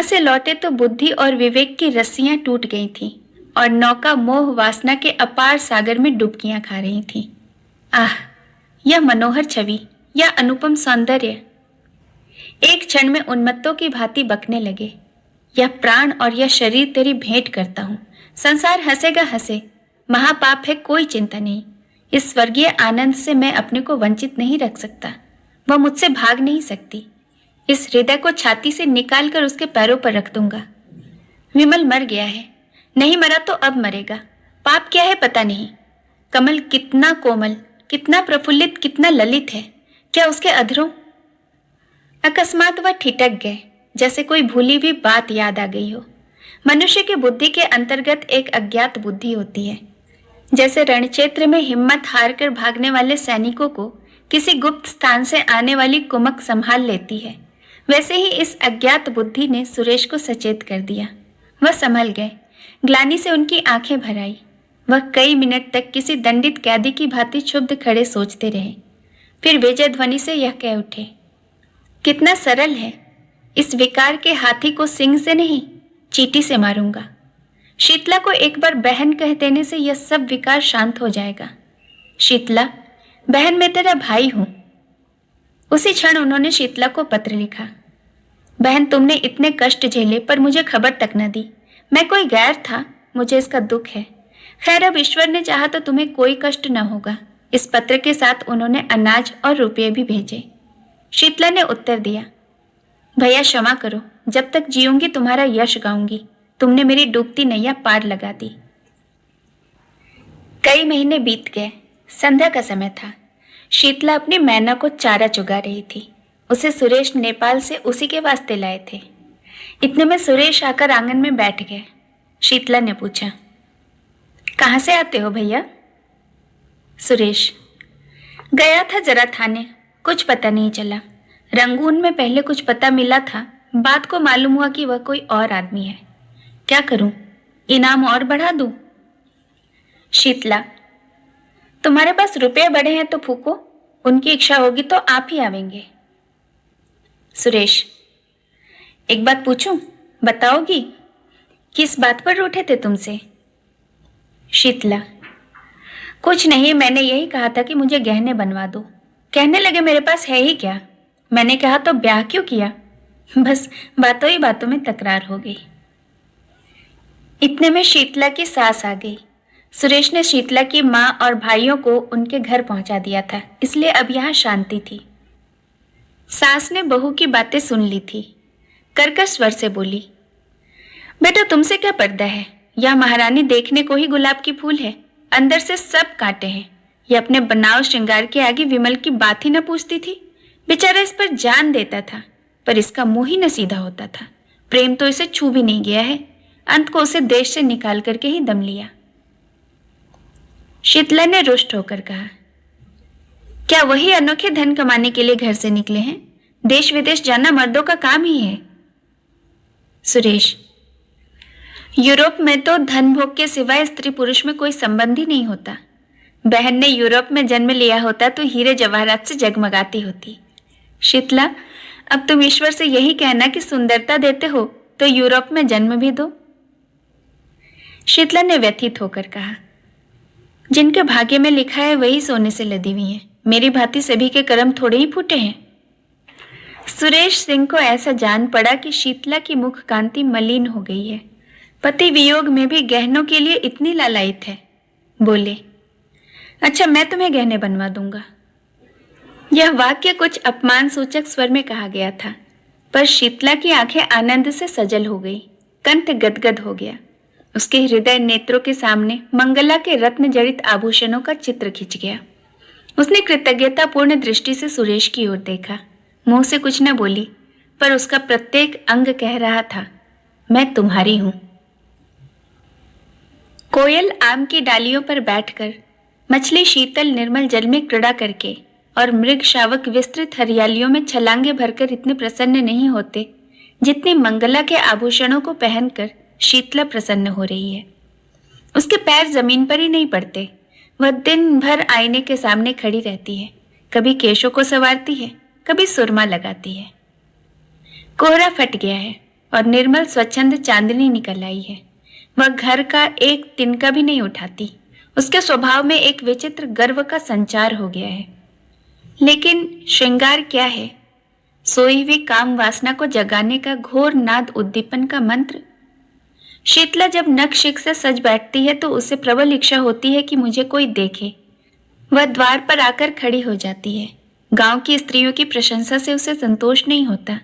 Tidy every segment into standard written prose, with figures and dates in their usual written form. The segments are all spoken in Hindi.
वहां से लौटे तो बुद्धि और विवेक की रस्सियां टूट गई थीं और नौका मोह वासना के अपार सागर में डुबकियां खा रही थी। आह, यह मनोहर छवि, यह अनुपम सौंदर्य! एक क्षण में उन्मत्तों की भांति बकने लगे। यह प्राण और यह शरीर तेरी भेंट करता हूं। संसार हंसेगा हंसे, महापाप है, कोई चिंता नहीं। इस स्वर्गीय आनंद से मैं अपने को वंचित नहीं रख सकता। वह मुझसे भाग नहीं सकती। इस हृदय को छाती से निकाल कर उसके पैरों पर रख दूंगा। विमल मर गया है, नहीं मरा तो अब मरेगा। पाप क्या है पता नहीं। कमल कितना कोमल, कितना प्रफुल्लित, कितना ललित है। क्या उसके अधरों? अकस्मात वह ठिठक गए, जैसे कोई भूली हुई बात याद आ गई हो। मनुष्य की बुद्धि के अंतर्गत एक अज्ञात बुद्धि होती है। जैसे रणक्षेत्र में हिम्मत हार कर भागने वाले सैनिकों को किसी गुप्त स्थान से आने वाली कुमक संभाल लेती है, वैसे ही इस अज्ञात बुद्धि ने सुरेश को सचेत कर दिया। वह संभल गए। ग्लानि से उनकी आंखें भर आई। वह कई मिनट तक किसी दंडित कैदी की भांति क्षुब्ध खड़े सोचते रहे। फिर विजय ध्वनि से यह कह उठे, कितना सरल है। इस विकार के हाथी को सिंग से नहीं, चींटी से मारूंगा। शीतला को एक बार बहन कह देने से यह सब विकार शांत हो जाएगा। शीतला, बहन, मैं तेरा भाई हूं। उसी क्षण उन्होंने शीतला को पत्र लिखा। बहन, तुमने इतने कष्ट झेले पर मुझे खबर तक न दी। मैं कोई गैर था, मुझे इसका दुख है। खैर, अब ईश्वर ने चाहा तो तुम्हें कोई कष्ट न होगा। इस पत्र के साथ उन्होंने अनाज और रुपये भी भेजे। शीतला ने उत्तर दिया, भैया क्षमा करो, जब तक जीऊंगी तुम्हारा यश गाऊंगी। तुमने मेरी डूबती नैया पार लगा दी। कई महीने बीत गए। संध्या का समय था। शीतला अपनी मैना को चारा चुगा रही थी। उसे सुरेश नेपाल से उसी के वास्ते लाए थे। इतने में सुरेश आकर आंगन में बैठ गए। शीतला ने पूछा, कहाँ से आते हो भैया? सुरेश, गया था जरा थाने, कुछ पता नहीं चला। रंगून में पहले कुछ पता मिला था, बात को मालूम हुआ कि वह कोई और आदमी है। क्या करूं, इनाम और बढ़ा दूं? शीतला, तुम्हारे पास रुपए बड़े हैं तो फूको, उनकी इच्छा होगी तो आप ही आवेंगे। सुरेश, एक बात पूछूं, बताओगी? किस बात पर रूठे थे तुमसे? शीतला, कुछ नहीं, मैंने यही कहा था कि मुझे गहने बनवा दो। कहने लगे मेरे पास है ही क्या। मैंने कहा तो ब्याह क्यों किया? बस बातों ही बातों में तकरार हो गई। इतने में शीतला की सास आ गई। सुरेश ने शीतला की माँ और भाइयों को उनके घर पहुंचा दिया था, इसलिए अब यहाँ शांति थी। सास ने बहू की बातें सुन ली थी। कर्कश स्वर से बोली, बेटा तुमसे क्या पर्दा है? यह महारानी देखने को ही गुलाब की फूल है, अंदर से सब कांटे हैं। यह अपने बनाव श्रृंगार के आगे विमल की बात ही न पूछती थी। बेचारा इस पर जान देता था, पर इसका मुंह ही न सीधा होता था। प्रेम तो इसे छू भी नहीं गया है। अंत को उसे देश से निकाल करके ही दम लिया। शीतला ने रुष्ट होकर कहा, क्या वही अनोखे धन कमाने के लिए घर से निकले हैं? देश विदेश जाना मर्दों का काम ही है। सुरेश, यूरोप में तो धन भोग के सिवाय स्त्री पुरुष में कोई संबंध ही नहीं होता। बहन ने यूरोप में जन्म लिया होता तो हीरे जवाहरात से जगमगाती होती। शीतला, अब तुम ईश्वर से यही कहना कि सुंदरता देते हो तो यूरोप में जन्म भी दो। शीतला ने व्यथित होकर कहा, जिनके भाग्य में लिखा है वही सोने से लदी हुई है। मेरी भांति सभी के कर्म थोड़े ही फूटे हैं। सुरेश सिंह को ऐसा जान पड़ा कि शीतला की मुख कांति मलिन हो गई है। पति वियोग में भी गहनों के लिए इतनी लालायित है। बोले, अच्छा मैं तुम्हें गहने बनवा दूंगा। यह वाक्य कुछ अपमान सूचक स्वर में कहा गया था, पर शीतला की आंखें आनंद से सजल हो गई, कंठ गदगद हो गया। उसके हृदय नेत्रों के सामने मंगला के रत्न जड़ित आभूषणों का चित्र खिंच गया। उसने कृतज्ञतापूर्ण दृष्टि से सुरेश की ओर देखा। मुंह से कुछ न बोली, पर उसका प्रत्येक अंग कह रहा था, मैं तुम्हारी हूं। कोयल आम की डालियों पर बैठकर, मछली शीतल निर्मल जल में क्रीड़ा करके और मृग शावक विस्तृत हरियालियों में छलांगे भरकर इतने प्रसन्न नहीं होते जितनी मंगला के आभूषणों को पहनकर शीतला प्रसन्न हो रही है। उसके पैर जमीन पर ही नहीं पड़ते। वह दिन भर आईने के सामने खड़ी रहती है, कभी केशों को संवारती है, कभी सुरमा लगाती है। कोहरा फट गया है, और निर्मल स्वच्छंद चांदनी निकल आई है। वह घर का एक तिनका भी नहीं उठाती। उसके स्वभाव में एक विचित्र गर्व का संचार हो गया है। लेकिन श्रृंगार क्या है? सोई हुई काम वासना को जगाने का घोर नाद उद्दीपन का मंत्र। शीतला जब नख-शिख से सज बैठती है तो उसे प्रबल इच्छा होती है कि मुझे कोई देखे। वह द्वार पर आकर खड़ी हो जाती है। गांव की स्त्रियों की प्रशंसा से उसे संतोष नहीं होता।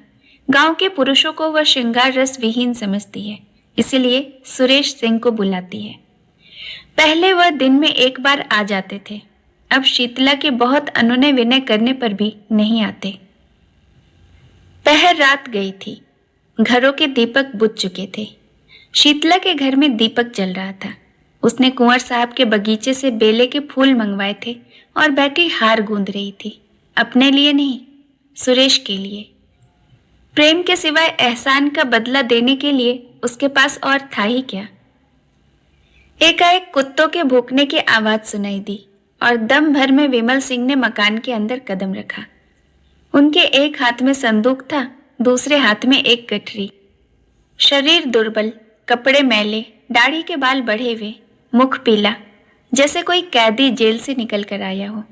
गांव के पुरुषों को वह श्रृंगार रस विहीन समझती है, इसलिए सुरेश सिंह को बुलाती है। पहले वह दिन में एक बार आ जाते थे, अब शीतला के बहुत अनुनय विनय करने पर भी नहीं आते। पहर रात गई थी, घरों के दीपक बुझ चुके थे। शीतला के घर में दीपक जल रहा था। उसने कुंवर साहब के बगीचे से बेले के फूल मंगवाए थे और बैठी हार गूंद रही थी, अपने लिए नहीं, सुरेश के लिए। प्रेम के सिवाय एहसान का बदला देने के लिए उसके पास और था ही क्या। एकाएक कुत्तों के भौंकने की आवाज सुनाई दी और दम भर में विमल सिंह ने मकान के अंदर कदम रखा। उनके एक हाथ में संदूक था, दूसरे हाथ में एक गठरी। शरीर दुर्बल, कपड़े मैले, दाढ़ी के बाल बढ़े हुए, मुख पीला, जैसे कोई कैदी जेल से निकल कर आया हो।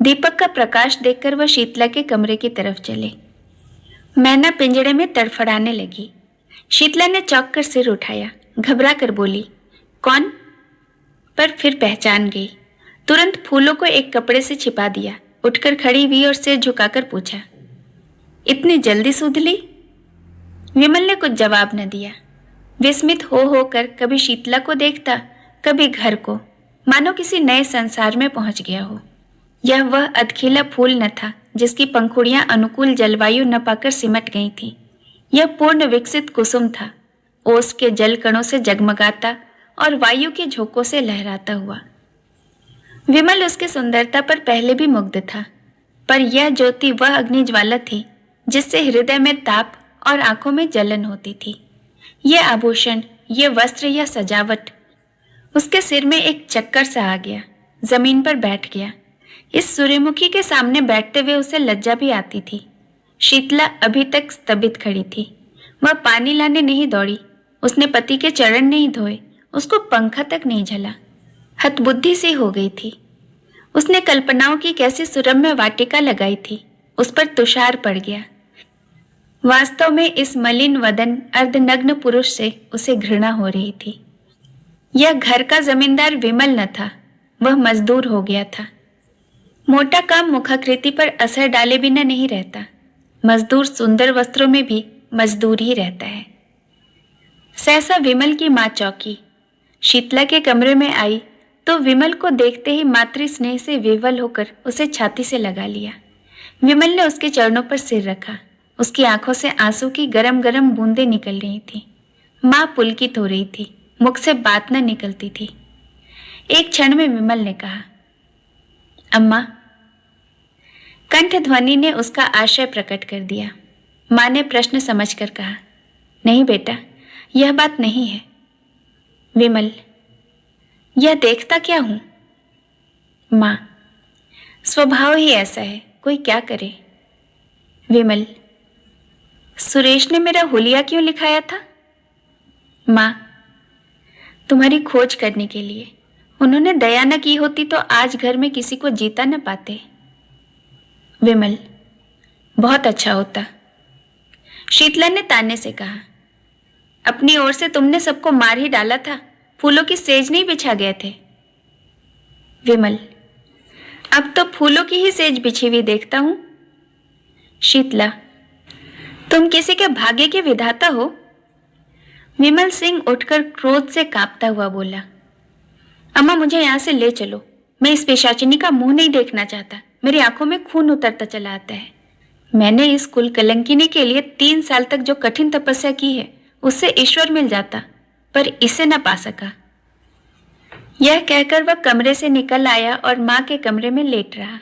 दीपक का प्रकाश देखकर वह शीतला के कमरे की तरफ चले। मैना पिंजड़े में तड़फड़ाने लगी। शीतला ने चौंक कर सिर उठाया, घबरा कर बोली, कौन? पर फिर पहचान गई। तुरंत फूलों को एक कपड़े से छिपा दिया, उठकर खड़ी हुई और सिर झुकाकर पूछा, इतनी जल्दी सूध ली? विमल ने कुछ जवाब न दिया। विस्मित हो होकर कभी शीतला को देखता, कभी घर को, मानो किसी नए संसार में पहुंच गया हो। यह वह अधखिला फूल न था जिसकी पंखुड़ियां अनुकूल जलवायु न पाकर सिमट गई थी। यह पूर्ण विकसित कुसुम था, ओस के जल कणों से जगमगाता और वायु के झोंकों से लहराता हुआ। विमल उसकी सुंदरता पर पहले भी मुग्ध था, पर यह ज्योति वह अग्निज्वाला थी जिससे हृदय में ताप और आंखों में जलन होती थी। ये आभूषण, ये वस्त्र या सजावट। उसके सिर में एक चक्कर सा आ गया, जमीन पर बैठ गया। इस सूर्यमुखी के सामने बैठते हुए उसे लज्जा भी आती थी। शीतला अभी तक स्तब्ध खड़ी थी। वह पानी लाने नहीं दौड़ी, उसने पति के चरण नहीं धोए, उसको पंखा तक नहीं झला। हतबुद्धि सी हो गई थी। उसने कल्पनाओं की कैसी सुरम्य वाटिका लगाई थी, उस पर तुषार पड़ गया। वास्तव में इस मलिन वदन अर्धनग्न पुरुष से उसे घृणा हो रही थी। यह घर का जमींदार विमल न था, वह मजदूर हो गया था। मोटा काम मुखाकृति पर असर डाले बिना नहीं रहता। मजदूर सुंदर वस्त्रों में भी मजदूर ही रहता है। सहसा विमल की मां चौंकी। शीतला के कमरे में आई तो विमल को देखते ही मातृ स्नेह से विवल होकर उसे छाती से लगा लिया। विमल ने उसके चरणों पर सिर रखा। उसकी आंखों से आंसू की गरम गरम बूंदें निकल रही थी। मां पुलकित हो रही थी, मुख से बात न निकलती थी। एक क्षण में विमल ने कहा, अम्मा। कंठ ध्वनि ने उसका आशय प्रकट कर दिया। मां ने प्रश्न समझकर कहा, नहीं बेटा, यह बात नहीं है। विमल, यह देखता क्या हूं? मां, स्वभाव ही ऐसा है, कोई क्या करे। विमल, सुरेश ने मेरा हुलिया क्यों लिखाया था? मां, तुम्हारी खोज करने के लिए। उन्होंने दया न की होती तो आज घर में किसी को जीता न पाते। विमल, बहुत अच्छा होता। शीतला ने ताने से कहा, अपनी ओर से तुमने सबको मार ही डाला था, फूलों की सेज नहीं बिछा गए थे। विमल, अब तो फूलों की ही सेज बिछी हुई देखता हूं। शीतला, तुम किसी के भाग्य के विधाता हो। विमल सिंह उठकर क्रोध से कांपता हुआ बोला, अम्मा मुझे यहां से ले चलो, मैं इस पिशाचिनी का मुंह नहीं देखना चाहता। मेरी आंखों में खून उतरता चला आता है। मैंने इस कुल कलंकिनी के लिए 3 साल तक जो कठिन तपस्या की है, उससे ईश्वर मिल जाता, पर इसे न पा सका। यह कहकर वह कमरे से निकल आया और मां के कमरे में लेट रहा।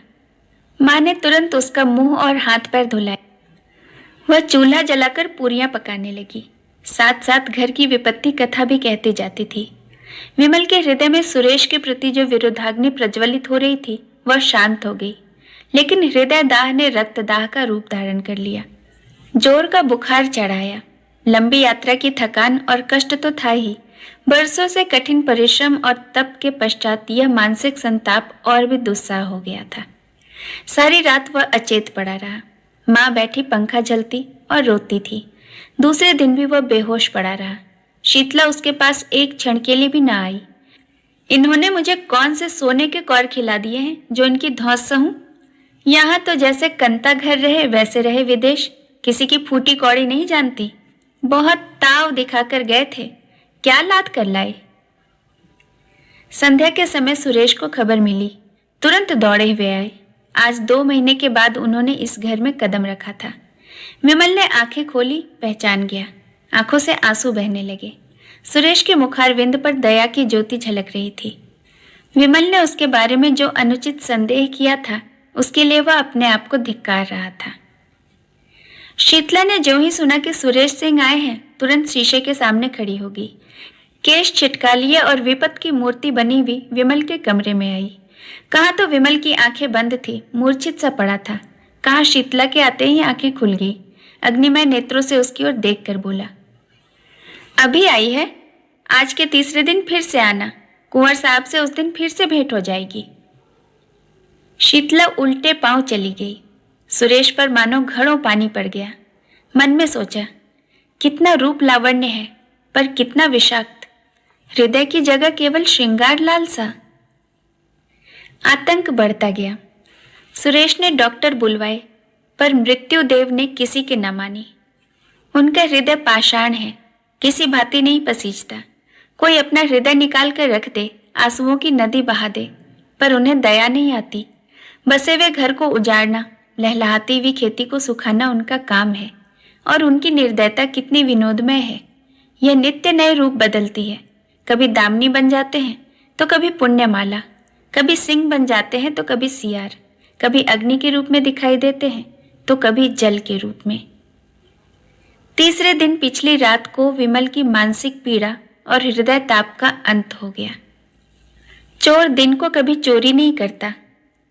मां ने तुरंत उसका मुंह और हाथ पैर धुलाए। वह चूल्हा जलाकर पूरियां पकाने लगी, साथ साथ घर की विपत्ति कथा भी कहती जाती थी। विमल के हृदय में सुरेश के प्रति जो विरोधाग्नि प्रज्वलित हो रही थी, वह शांत हो गई, लेकिन हृदय दाह ने रक्त दाह का रूप धारण कर लिया। जोर का बुखार चढ़ाया। लंबी यात्रा की थकान और कष्ट तो था ही, बरसों से कठिन परिश्रम और तप के पश्चात यह मानसिक संताप और भी दुस्साह हो गया था। सारी रात वह अचेत पड़ा रहा। माँ बैठी पंखा झलती और रोती थी। दूसरे दिन भी वह बेहोश पड़ा रहा। शीतला उसके पास एक क्षण के लिए भी ना आई। इन्होंने मुझे कौन से सोने के कौर खिला दिए हैं जो इनकी धौंस सहूं? यहाँ तो जैसे कंता घर रहे वैसे रहे विदेश, किसी की फूटी कौड़ी नहीं जानती। बहुत ताव दिखाकर गए थे, क्या लाद कर लाए। संध्या के समय सुरेश को खबर मिली, तुरंत दौड़े हुए आए। आज 2 महीने के बाद उन्होंने इस घर में कदम रखा था। विमल ने आंखें खोली, पहचान गया। आंखों से आंसू बहने लगे। सुरेश के मुखारविंद पर दया की ज्योति झलक रही थी। विमल ने उसके बारे में जो अनुचित संदेह किया था, उसके लिए वह अपने आप को धिक्कार रहा था। शीतला ने जो ही सुना कि सुरेश सिंह आए हैं, तुरंत शीशे के सामने खड़ी हो गई। केश छिटका लिए और विपत की मूर्ति बनी हुई विमल के कमरे में आई। कहाँ तो विमल की आंखें बंद थी, मूर्छित सा पड़ा था। कहाँ शीतला के आते ही आंखें खुल गई। अग्निमय नेत्रों से उसकी ओर देखकर बोला, अभी आई है? आज के तीसरे दिन फिर से आना, कुंवर साहब से उस दिन फिर से भेंट हो जाएगी। शीतला उल्टे पांव चली गई। सुरेश पर मानो घड़ों पानी पड़ गया। मन में सोचा, कितना रूप लावण्य है, पर कितना विषाक्त। हृदय की जगह केवल श्रृंगार लालसा। आतंक बढ़ता गया। सुरेश ने डॉक्टर बुलवाए, पर मृत्युदेव ने किसी की न मानी। उनका हृदय पाषाण है, किसी भांति नहीं पसीजता। कोई अपना हृदय निकाल कर रख दे, आंसुओं की नदी बहा दे, पर उन्हें दया नहीं आती। बसे हुए घर को उजाड़ना, लहलहाती हुई खेती को सुखाना उनका काम है। और उनकी निर्दयता कितनी विनोदमय है। यह नित्य नए रूप बदलती है। कभी दामिनी बन जाते हैं तो कभी पुण्यमाला, कभी सिंह बन जाते हैं तो कभी सियार, कभी अग्नि के रूप में दिखाई देते हैं तो कभी जल के रूप में। तीसरे दिन पिछली रात को विमल की मानसिक पीड़ा और हृदय ताप का अंत हो गया। चोर दिन को कभी चोरी नहीं करता।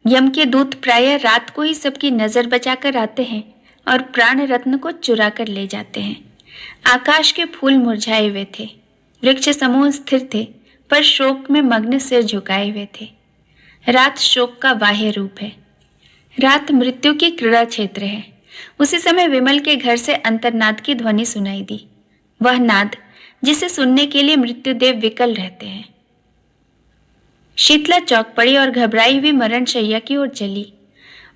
यम के दूत प्रायः रात को ही सबकी नजर बचाकर आते हैं और प्राण रत्न को चुरा कर ले जाते हैं। आकाश के फूल मुरझाए हुए थे, वृक्ष समूह स्थिर थे, पर शोक में मग्न सिर झुकाए हुए थे। रात शोक का बाह्य रूप है। रात मृत्यु की क्रीड़ा क्षेत्र है। उसी समय विमल के घर से अंतर्नाद की ध्वनि सुनाई दी। वह नाद जिसे सुनने के लिए मृत्युदेव विकल रहते हैं। शीतला चौंक पड़ी और घबराई हुई मरणशैया की ओर चली।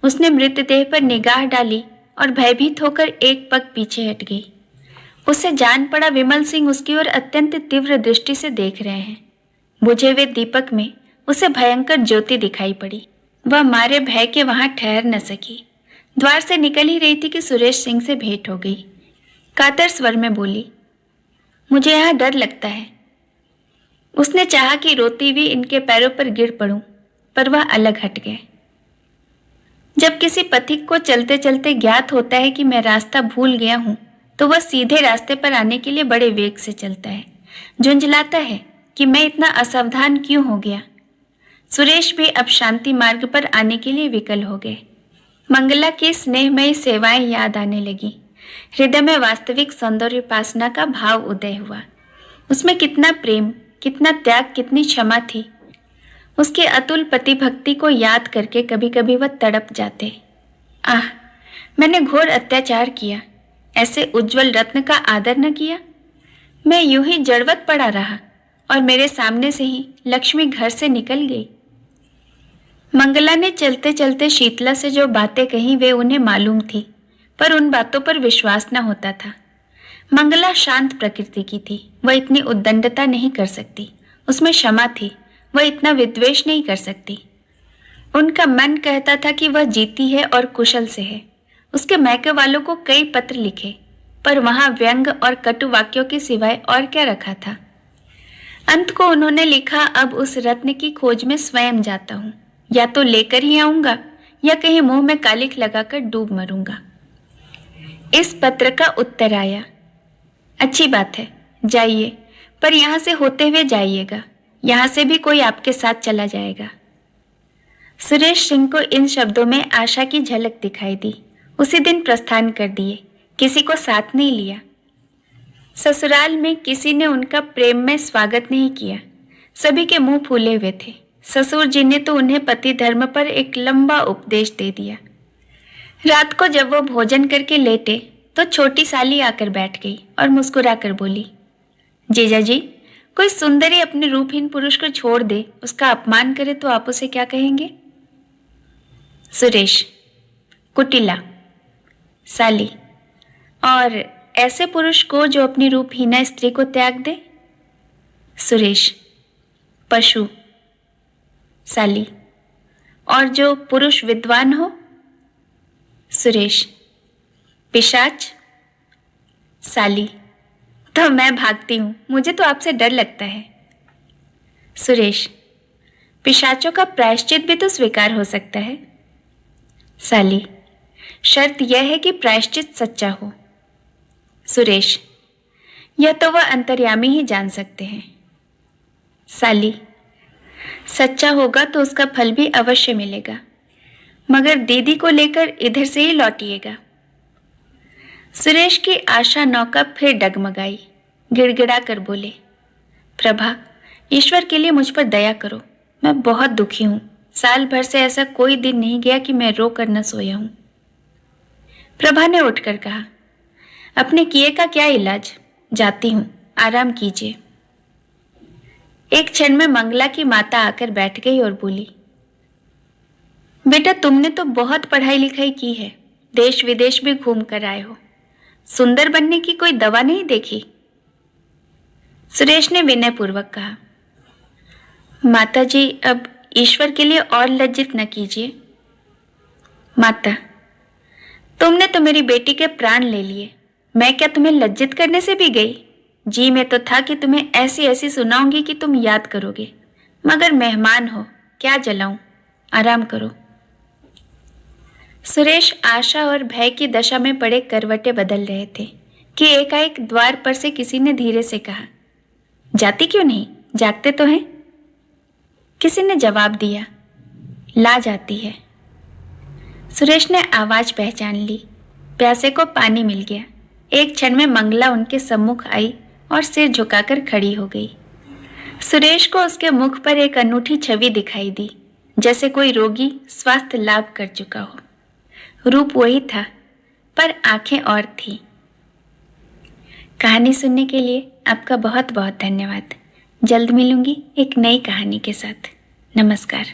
उसने मृतदेह पर निगाह डाली और भयभीत होकर एक पग पीछे हट गई। उसे जान पड़ा विमल सिंह उसकी ओर अत्यंत तीव्र दृष्टि से देख रहे हैं। बुझे हुए दीपक में उसे भयंकर ज्योति दिखाई पड़ी। वह मारे भय के वहां ठहर न सकी। द्वार से निकल ही रही थी कि सुरेश सिंह से भेंट हो गई। कातर स्वर में बोली, मुझे यहाँ डर लगता है। उसने चाहा कि रोती हुई इनके पैरों पर गिर पड़ूं, पर वह अलग हट गए। जब किसी पथिक को चलते चलते ज्ञात होता है कि मैं रास्ता भूल गया हूं, तो वह सीधे रास्ते पर आने के लिए बड़े वेग से चलता है। झुंझलाता है कि मैं इतना असावधान क्यों हो गया। सुरेश भी अब शांति मार्ग पर आने के लिए विकल हो गए। मंगला की स्नेहमयी सेवाएं याद आने लगी। हृदय में वास्तविक सौंदर्योपासना का भाव उदय हुआ। उसमें कितना प्रेम, कितना त्याग, कितनी क्षमा थी। उसके अतुल पति भक्ति को याद करके कभी कभी वह तड़प जाते। आह, मैंने घोर अत्याचार किया। ऐसे उज्जवल रत्न का आदर न किया। मैं यूं ही जड़वत पड़ा रहा और मेरे सामने से ही लक्ष्मी घर से निकल गई। मंगला ने चलते चलते शीतला से जो बातें कही वे उन्हें मालूम थी, पर उन बातों पर विश्वास न होता था। मंगला शांत प्रकृति की थी। वह इतनी उद्दंडता नहीं कर सकती। उसमें क्षमा थी। वह इतना विद्वेष नहीं कर सकती। उनका मन कहता था कि वह जीती है और कुशल से है। उसके मैके वालों को कई पत्र लिखे, पर वहां व्यंग और कटु वाक्यों के सिवाय और क्या रखा था। अंत को उन्होंने लिखा, अब उस रत्न की खोज में स्वयं जाता हूं। या तो लेकर ही आऊंगा या कहीं मुंह में कालिख लगाकर डूब मरूंगा। इस पत्र का उत्तर आया, अच्छी बात है, जाइए, पर यहां से होते हुए जाइएगा। यहां से भी कोई आपके साथ चला जाएगा। सुरेश सिंह को इन शब्दों में आशा की झलक दिखाई दी। उसी दिन प्रस्थान कर दिए, किसी को साथ नहीं लिया। ससुराल में किसी ने उनका प्रेम में स्वागत नहीं किया। सभी के मुंह फूले हुए थे। ससुर जी ने तो उन्हें पति धर्म पर एक लंबा उपदेश दे दिया। रात को जब वो भोजन करके लेटे तो छोटी साली आकर बैठ गई और मुस्कुराकर बोली, जीजा जी, कोई सुंदरी अपने रूपहीन पुरुष को छोड़ दे, उसका अपमान करे तो आप उसे क्या कहेंगे? सुरेश, कुटिला। साली, और ऐसे पुरुष को जो अपनी रूपहीना स्त्री को त्याग दे? सुरेश, पशु। साली, और जो पुरुष विद्वान हो? सुरेश, पिशाच। साली, तो मैं भागती हूं, मुझे तो आपसे डर लगता है। सुरेश, पिशाचों का प्रायश्चित भी तो स्वीकार हो सकता है। साली, शर्त यह है कि प्रायश्चित सच्चा हो। सुरेश, यह तो वह अंतर्यामी ही जान सकते हैं। साली, सच्चा होगा तो उसका फल भी अवश्य मिलेगा, मगर दीदी को लेकर इधर से ही लौटिएगा। सुरेश की आशा नौका फिर डगमगाई। गिड़गिड़ा कर बोले, प्रभा, ईश्वर के लिए मुझ पर दया करो, मैं बहुत दुखी हूं। साल भर से ऐसा कोई दिन नहीं गया कि मैं रो कर न सोया हूं। प्रभा ने उठकर कहा, अपने किए का क्या इलाज, जाती हूं, आराम कीजिए। एक क्षण में मंगला की माता आकर बैठ गई और बोली, बेटा, तुमने तो बहुत पढ़ाई लिखाई की है, देश विदेश भी घूम कर आए हो, सुंदर बनने की कोई दवा नहीं देखी? सुरेश ने विनयपूर्वक कहा, माता जी, अब ईश्वर के लिए और लज्जित न कीजिए। माता, तुमने तो मेरी बेटी के प्राण ले लिए, मैं क्या तुम्हें लज्जित करने से भी गई? जी में तो था कि तुम्हें ऐसी ऐसी सुनाऊंगी कि तुम याद करोगे, मगर मेहमान हो, क्या जलाऊं, आराम करो। सुरेश आशा और भय की दशा में पड़े करवटे बदल रहे थे कि एकाएक द्वार पर से किसी ने धीरे से कहा, जाती क्यों नहीं, जागते तो हैं? किसी ने जवाब दिया, ला जाती है। सुरेश ने आवाज पहचान ली। प्यासे को पानी मिल गया। एक क्षण में मंगला उनके सम्मुख आई और सिर झुकाकर खड़ी हो गई। सुरेश को उसके मुख पर एक अनूठी छवि दिखाई दी, जैसे कोई रोगी स्वास्थ्य लाभ कर चुका हो। रूप वही था, पर आंखें और थी। कहानी सुनने के लिए आपका बहुत बहुत धन्यवाद। जल्द मिलूंगी एक नई कहानी के साथ। नमस्कार।